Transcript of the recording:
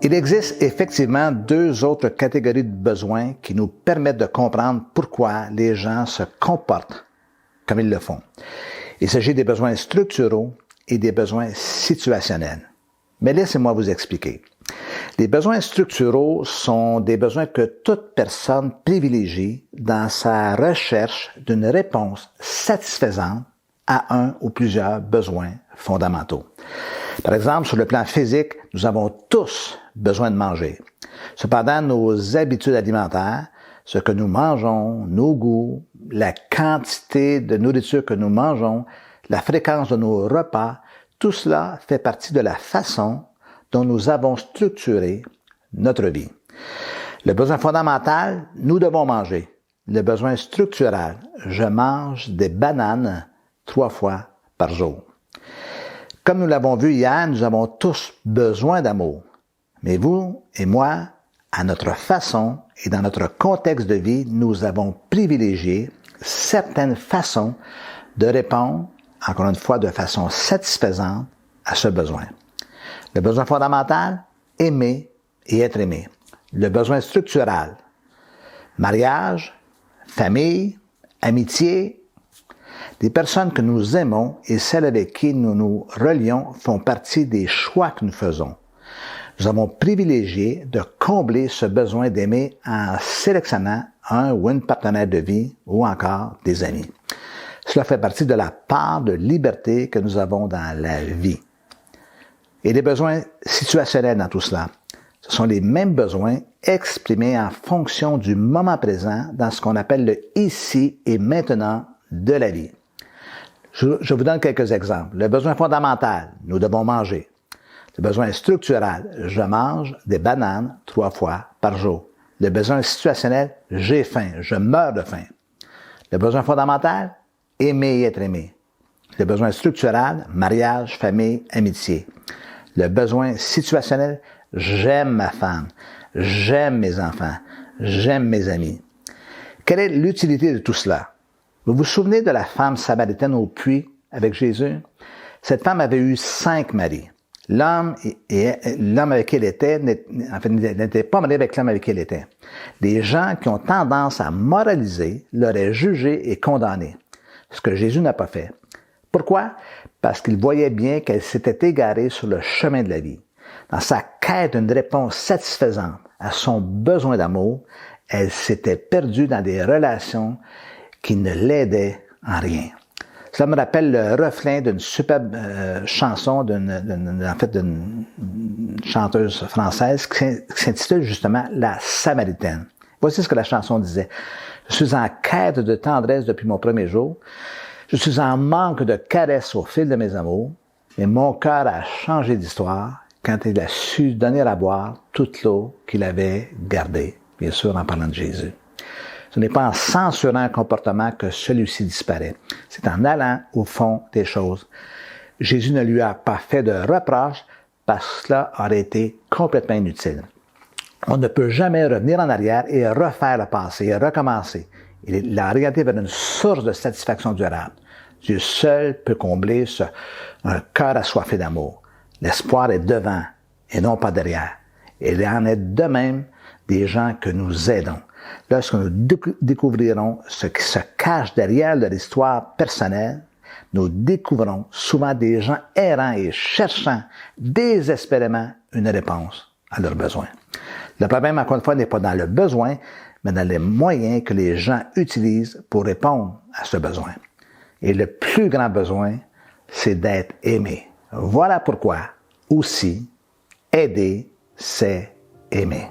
Il existe effectivement deux autres catégories de besoins qui nous permettent de comprendre pourquoi les gens se comportent comme ils le font. Il s'agit des besoins structuraux et des besoins situationnels. Mais laissez-moi vous expliquer. Les besoins structuraux sont des besoins que toute personne privilégie dans sa recherche d'une réponse satisfaisante à un ou plusieurs besoins fondamentaux. Par exemple, sur le plan physique, nous avons tous besoin de manger. Cependant, nos habitudes alimentaires, ce que nous mangeons, nos goûts, la quantité de nourriture que nous mangeons, la fréquence de nos repas, tout cela fait partie de la façon dont nous avons structuré notre vie. Le besoin fondamental, nous devons manger. Le besoin structural, je mange des bananes 3 fois par jour. Comme nous l'avons vu hier, nous avons tous besoin d'amour. Mais vous et moi, à notre façon et dans notre contexte de vie, nous avons privilégié certaines façons de répondre, encore une fois, de façon satisfaisante à ce besoin. Le besoin fondamental, aimer et être aimé. Le besoin structural, mariage, famille, amitié. Les personnes que nous aimons et celles avec qui nous nous relions font partie des choix que nous faisons. Nous avons privilégié de combler ce besoin d'aimer en sélectionnant un ou une partenaire de vie ou encore des amis. Cela fait partie de la part de liberté que nous avons dans la vie. Et les besoins situationnels dans tout cela, ce sont les mêmes besoins exprimés en fonction du moment présent dans ce qu'on appelle le ici et maintenant de la vie. Je vous donne quelques exemples. Le besoin fondamental, nous devons manger. Le besoin structural, je mange des bananes 3 fois par jour. Le besoin situationnel, j'ai faim, je meurs de faim. Le besoin fondamental, aimer et être aimé. Le besoin structural, mariage, famille, amitié. Le besoin situationnel, j'aime ma femme, j'aime mes enfants, j'aime mes amis. Quelle est l'utilité de tout cela? Vous vous souvenez de la femme samaritaine au puits avec Jésus? Cette femme avait eu 5 maris. L'homme avec qui elle était, n'était pas marié avec l'homme avec qui elle était. Des gens qui ont tendance à moraliser l'auraient jugé et condamné. Ce que Jésus n'a pas fait. Pourquoi? Parce qu'il voyait bien qu'elle s'était égarée sur le chemin de la vie. Dans sa quête d'une réponse satisfaisante à son besoin d'amour, elle s'était perdue dans des relations qui ne l'aidaient en rien. Cela me rappelle le refrain d'une superbe chanson d'une chanteuse française qui s'intitule justement « La Samaritaine ». Voici ce que la chanson disait. « Je suis en quête de tendresse depuis mon premier jour. Je suis en manque de caresses au fil de mes amours. Mais mon cœur a changé d'histoire quand il a su donner à boire toute l'eau qu'il avait gardée. » Bien sûr, en parlant de Jésus. Ce n'est pas en censurant un comportement que celui-ci disparaît. C'est en allant au fond des choses. Jésus ne lui a pas fait de reproche parce que cela aurait été complètement inutile. On ne peut jamais revenir en arrière et refaire le passé et recommencer. Il a orienté vers une source de satisfaction durable. Dieu seul peut combler un cœur assoiffé d'amour. L'espoir est devant et non pas derrière. Et il en est de même des gens que nous aidons. Lorsque nous découvrirons ce qui se cache derrière leur histoire personnelle, nous découvrons souvent des gens errants et cherchant désespérément une réponse à leurs besoins. Le problème, encore une fois, n'est pas dans le besoin, mais dans les moyens que les gens utilisent pour répondre à ce besoin. Et le plus grand besoin, c'est d'être aimé. Voilà pourquoi, aussi, aider, c'est aimer.